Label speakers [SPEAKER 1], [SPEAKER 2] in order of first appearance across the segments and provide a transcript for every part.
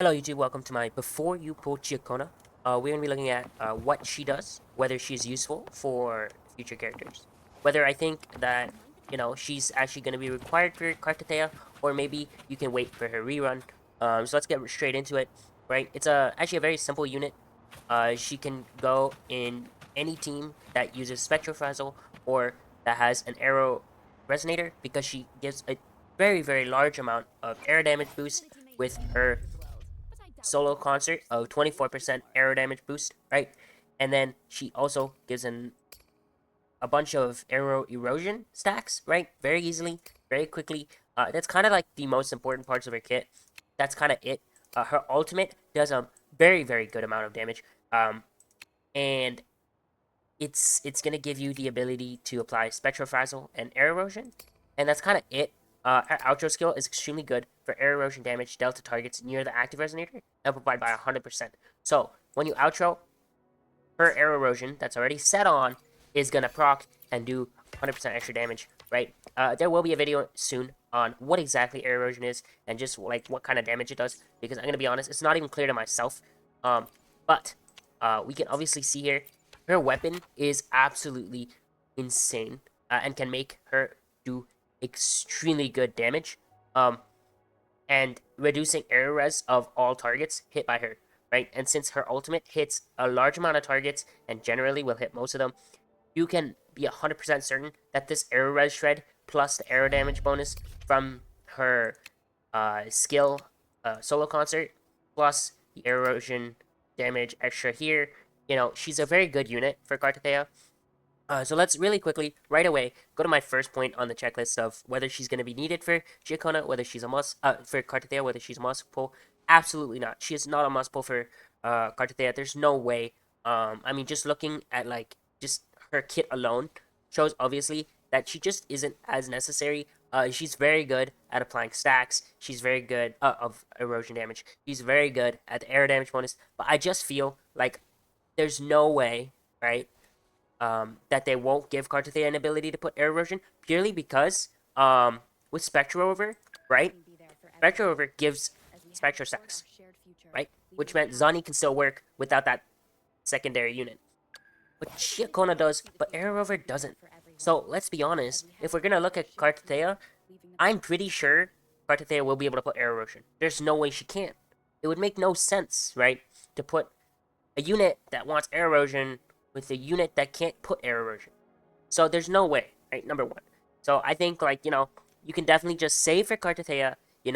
[SPEAKER 1] Hello YouTube, welcome to my Before You Pull Ciaconna. We're going to be looking at what she does, whether she's useful for future characters. Whether I think that, she's actually going to be required for cartethyia, or maybe you can wait for her rerun. So let's get straight into it, right? It's actually a very simple unit. She can go in any team that uses Spectrofrazzle or that has an arrow resonator because she gives a very, very large amount of air damage boost with her solo concert of 24% arrow damage boost, right? And then she also gives a bunch of arrow erosion stacks, right? Very easily, very quickly. That's kind of like the most important parts of her kit. That's kind of it. Her ultimate does a very, very good amount of damage. And it's gonna give you the ability to apply Spectrofrazzle and air erosion, and that's kind of it. Her outro skill is extremely good for air erosion damage dealt to targets near the active resonator, amplified by 100%. So when you outro, her air erosion that's already set on is gonna proc and do 100% extra damage, right? There will be a video soon on what exactly air erosion is and just like what kind of damage it does, because I'm gonna be honest, it's not even clear to myself. But we can obviously see here her weapon is absolutely insane and can make her do extremely good damage. And reducing air res of all targets hit by her, right? And since her ultimate hits a large amount of targets and generally will hit most of them, you can be 100% certain that this air res shred plus the arrow damage bonus from her skill solo concert plus the erosion damage extra here, she's a very good unit for cartethyia. So let's really quickly, right away, go to my first point on the checklist of whether she's going to be needed for Ciaconna, whether she's a must, for cartethyia, whether she's a must pull. Absolutely not. She is not a must pull for cartethyia. There's no way. I mean, just looking at just her kit alone shows obviously that she just isn't as necessary. She's very good at applying stacks. She's very good of erosion damage. She's very good at the air damage bonus. But I just feel like there's no way, right, that they won't give cartethyia an ability to put air erosion purely because with Spectro Over, right? Spectro Over gives Spectro stacks, right? Which meant Zani can still work without that secondary unit. But Ciaconna does, but air Rover doesn't. So let's be honest, if we're gonna look at cartethyia, I'm pretty sure cartethyia will be able to put air erosion. There's no way she can't. It would make no sense, right, to put a unit that wants air erosion with a unit that can't put air erosion. So there's no way, right? Number one. So I think you can definitely just save for cartethyia,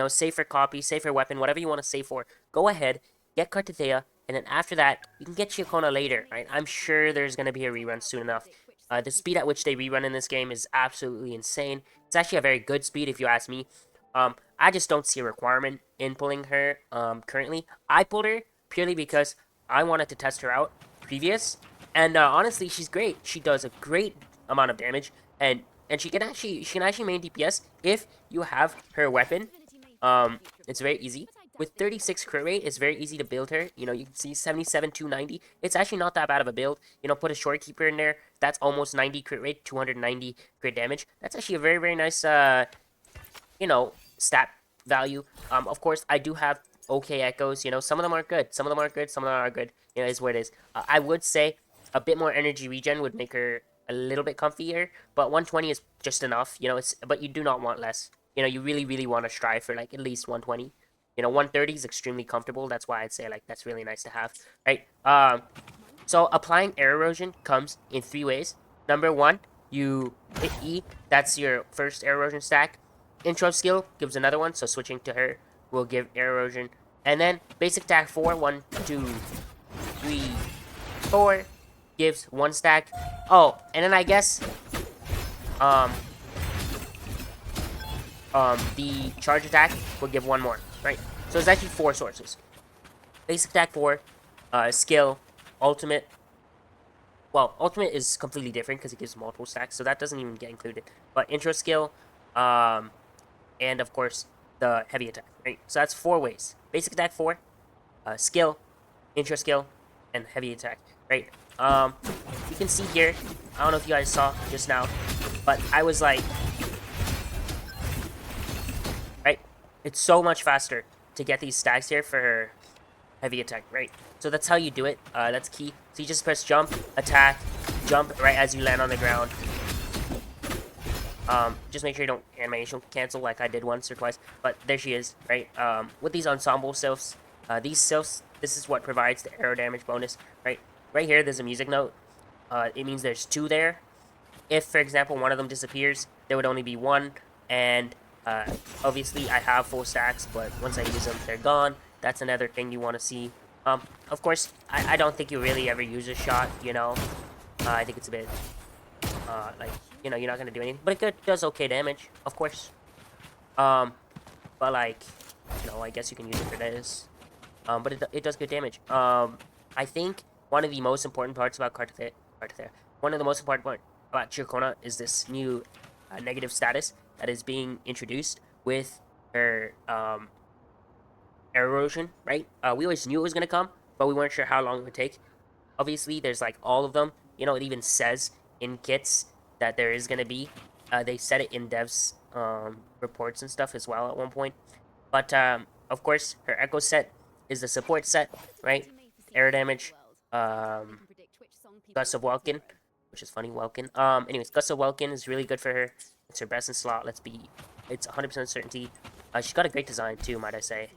[SPEAKER 1] save for copy, save for weapon, whatever you want to save for. Go ahead, get cartethyia, and then after that, you can get Ciaconna later, right? I'm sure there's going to be a rerun soon enough. The speed at which they rerun in this game is absolutely insane. It's actually a very good speed if you ask me. I just don't see a requirement in pulling her currently. I pulled her purely because I wanted to test her out previous, and honestly, she's great. She does a great amount of damage, and she can actually main DPS if you have her weapon. It's very easy. With 36 crit rate, it's very easy to build her. You can see 77, 290. It's actually not that bad of a build. Put a short keeper in there. That's almost 90 crit rate, 290 crit damage. That's actually a very, very nice, stat value. Of course, I do have okay echoes. Some of them aren't good. Some of them aren't good. Some of them are good. Is what it is. I would say a bit more energy regen would make her a little bit comfier, but 120 is just enough. But you do not want less. You really, really want to strive for like at least 120. 130 is extremely comfortable. That's why I'd say like that's really nice to have, right? So applying air erosion comes in three ways. Number one, you hit E. That's your first air erosion stack. Intro skill gives another one, so switching to her will give air erosion. And then basic attack 4, 1, 2, 3, 4 gives one stack. Oh, and then I guess the charge attack will give one more, right? So it's actually 4 sources. Basic attack 4, skill, ultimate. Well, ultimate is completely different because it gives multiple stacks, so that doesn't even get included. But intro skill, and of course the heavy attack, right? So that's 4 ways. Basic attack 4, skill, intro skill, and heavy attack, right? You can see here, I don't know if you guys saw just now, but I was like, right? It's so much faster to get these stacks here for her heavy attack, right? So that's how you do it. That's key. So you just press jump, attack, jump right as you land on the ground. Just make sure you don't animation cancel like I did once or twice. But there she is, right? With these ensemble sylphs, these sylphs, this is what provides the arrow damage bonus, right? Right here, there's a music note. It means there's 2 there. If, for example, one of them disappears, there would only be 1. And obviously, I have full stacks, but once I use them, they're gone. That's another thing you want to see. Of course, I don't think you really ever use a shot, you know. I think it's a bit, like, you know, you're not going to do anything. But it does okay damage, of course. But, like, you know, I guess you can use it for this. But it does good damage. I think one of the most important parts about cartethyia, one of the most important parts about Ciaconna is this new negative status that is being introduced with her air erosion, right? We always knew it was going to come, but we weren't sure how long it would take. Obviously, there's like all of them. You know, it even says in kits that there is going to be. They said it in devs reports and stuff as well at one point. But, of course, her echo set is the support set, right? Air damage, Gust of Welkin, which is funny, Welkin. Anyways, Gust of Welkin is really good for her. It's her best in slot. It's 100% certainty. She's got a great design too, might I say.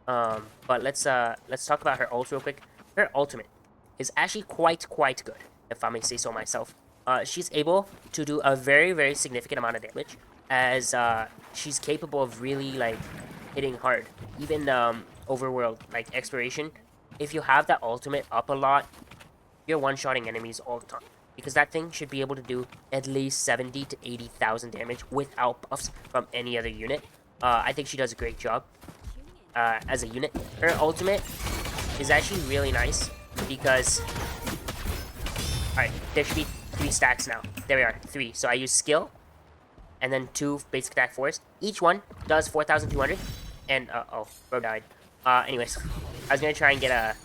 [SPEAKER 1] But let's talk about her ult real quick. Her ultimate is actually quite good, if I may say so myself. She's able to do a very significant amount of damage, as she's capable of really like hitting hard. Even overworld like exploration, if you have that ultimate up a lot, you're one-shotting enemies all the time. Because that thing should be able to do at least 70 to 80,000 damage without buffs from any other unit. I think she does a great job as a unit. Her ultimate is actually really nice because... Alright, there should be 3 stacks now. There we are, 3. So I use skill, and then 2 basic attack force. Each one does 4,200. And, oh, bro died. Anyways, I was gonna try and get a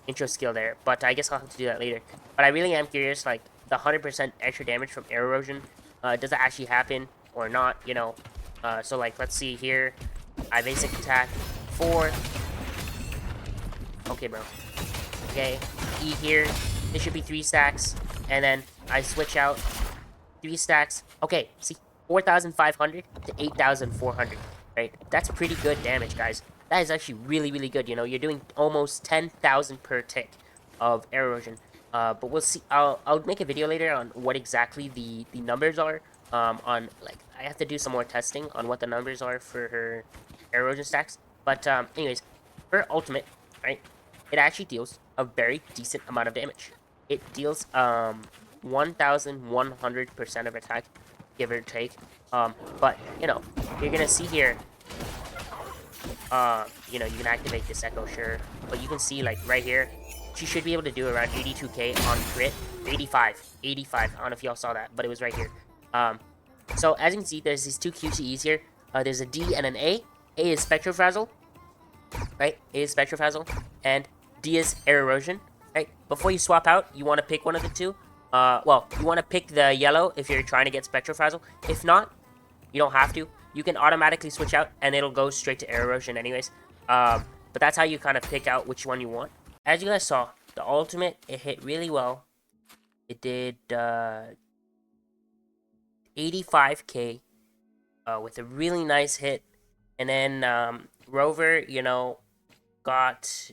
[SPEAKER 1] intro skill there, but I guess I'll have to do that later. But I really am curious, like, the 100% extra damage from air erosion, does that actually happen or not, you know? So, like, let's see here. I basic attack 4. Okay, bro. Okay, E here. This should be 3 stacks. And then I switch out 3 stacks. Okay, see, 4,500 to 8,400, right? That's pretty good damage, guys. That is actually really good. You know, you're doing almost 10,000 per tick of air erosion. But we'll see. I'll make a video later on what exactly the numbers are. On like I have to do some more testing on what the numbers are for her air erosion stacks. But anyways, her ultimate, right? It actually deals a very decent amount of damage. It deals 1,100% of attack, give or take. But you know, you're gonna see here. You know, you can activate this echo, sure, but you can see, like, right here, she should be able to do around 82k on crit. 85. I don't know if y'all saw that, but it was right here. So, as you can see, there's these 2 QTEs here. There's a D and an A. A is Spectrofrazzle, right? A is Spectrofrazzle, and D is Air Erosion, right? Before you swap out, you want to pick one of the 2. Well, you want to pick the yellow if you're trying to get Spectrofrazzle. If not, you don't have to. You can automatically switch out, and it'll go straight to air erosion anyways. But that's how you kind of pick out which one you want. As you guys saw, the ultimate, it hit really well. It did 85k with a really nice hit. And then Rover, you know, got,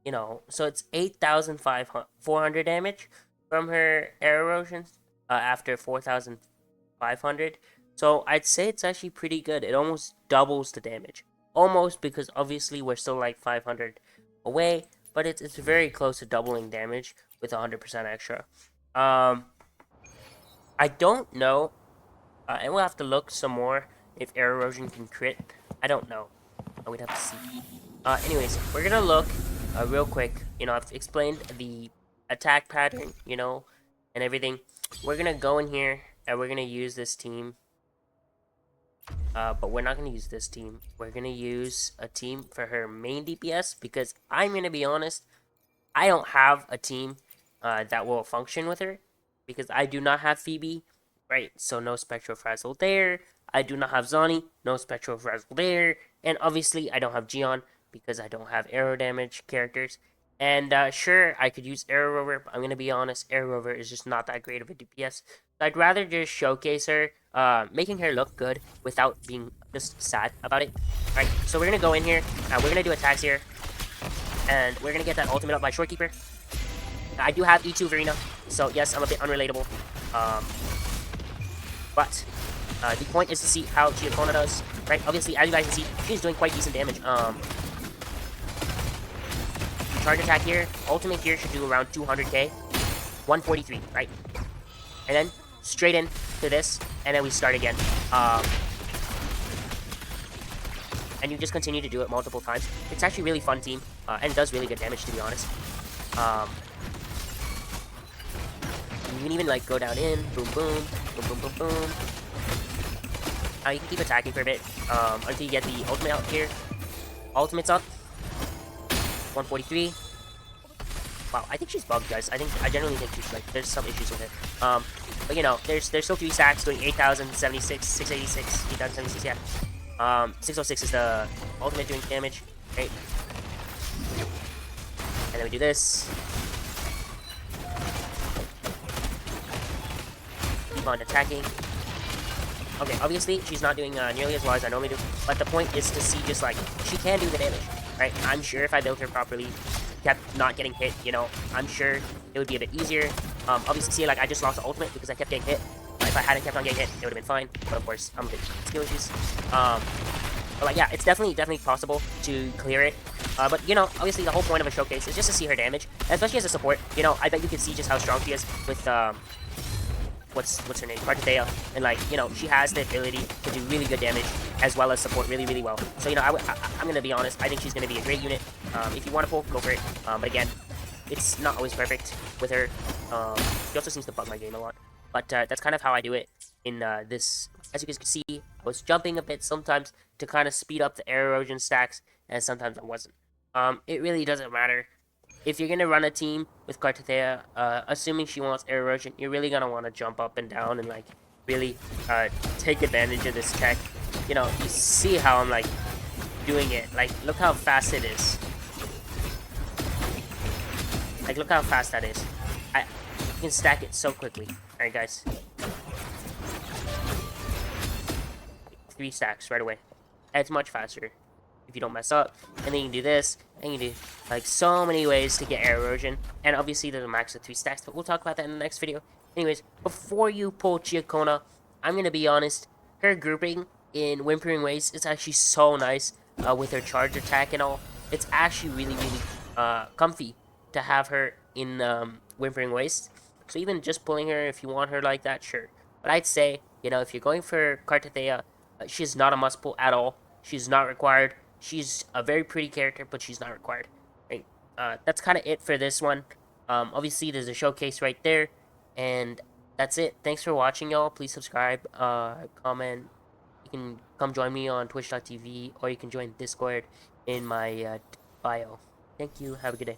[SPEAKER 1] you know, so it's 8,400 damage from her air erosion after 4,500. So I'd say it's actually pretty good. It almost doubles the damage. Almost, because obviously we're still like 500 away, but it's very close to doubling damage with 100% extra. I don't know, and we'll have to look some more if air erosion can crit. I don't know. We'd have to see. Anyways, we're gonna look real quick. You know, I've explained the attack pattern, you know, and everything. We're gonna go in here and we're gonna use this team. But we're not going to use this team. We're going to use a team for her main DPS, because I'm going to be honest, I don't have a team that will function with her, because I do not have Phoebe, right? So no Spectrofrazzle there. I do not have Zoni, no Spectrofrazzle there. And obviously I don't have Gion, because I don't have arrow damage characters. And sure, I could use Arrow Rover, but I'm gonna be honest, Arrow Rover is just not that great of a DPS. So I'd rather just showcase her, making her look good without being just sad about it. Alright, so we're gonna go in here, we're gonna do attacks here, and we're gonna get that ultimate up by Shorekeeper. I do have E2 Verena, so yes, I'm a bit unrelatable. But the point is to see how Ciaconna does, right? Obviously, as you guys can see, she's doing quite decent damage. Charge attack here, ultimate here should do around 200k, 143, right? And then straight in to this, and then we start again. And you just continue to do it multiple times. It's actually a really fun team, and it does really good damage, to be honest. You can even like go down in, boom, boom, boom, boom, boom, boom. You can keep attacking for a bit until you get the ultimate out here. Ultimate's up. 143. Wow, I think she's bugged, guys. I generally think she's like there's some issues with it. But you know, there's still 3 stacks doing 8,076, 686, 8,076, yeah. 606 is the ultimate doing damage, right? And then we do this. Keep on attacking. Okay, obviously, she's not doing nearly as well as I normally do, but the point is to see just, like, she can do the damage, right? I'm sure if I built her properly, kept not getting hit, you know, I'm sure it would be a bit easier. Obviously, see, like, I just lost the ultimate because I kept getting hit. If I hadn't kept on getting hit, it would have been fine, but of course, I'm a bit skill issues. But, like, yeah, it's definitely possible to clear it. But, you know, obviously, the whole point of a showcase is just to see her damage, and especially as a support. You know, I bet you can see just how strong she is with, what's her name, cartethyia, and like, you know, she has the ability to do really good damage as well as support really well. So, you know, I'm gonna be honest, I think she's gonna be a great unit. If you want to pull, go for it. But again, it's not always perfect with her. She also seems to bug my game a lot, but that's kind of how I do it in this. As you guys can see, I was jumping a bit sometimes to kind of speed up the air erosion stacks, and sometimes I wasn't. It really doesn't matter. If you're gonna run a team with cartethyia, assuming she wants air erosion, you're really gonna want to jump up and down and like really take advantage of this tech. You know, you see how I'm like doing it. Like, look how fast it is. Like, look how fast that is. I can stack it so quickly. All right, guys. 3 stacks right away. It's much faster if you don't mess up. And then you can do this, and you can do like so many ways to get air erosion. And obviously there's a max of 3 stacks, but we'll talk about that in the next video. Anyways, before you pull Ciaconna, I'm gonna be honest, her grouping in Whimpering Waste is actually so nice with her charge attack and all. It's actually really comfy to have her in Whimpering Waste. So even just pulling her, if you want her like that, sure. But I'd say, you know, if you're going for cartethyia, she's not a must pull at all. She's not required. She's a very pretty character, but she's not required. Right? That's kind of it for this one. Obviously, there's a showcase right there. And that's it. Thanks for watching, y'all. Please subscribe, comment. You can come join me on twitch.tv, or you can join Discord in my bio. Thank you. Have a good day.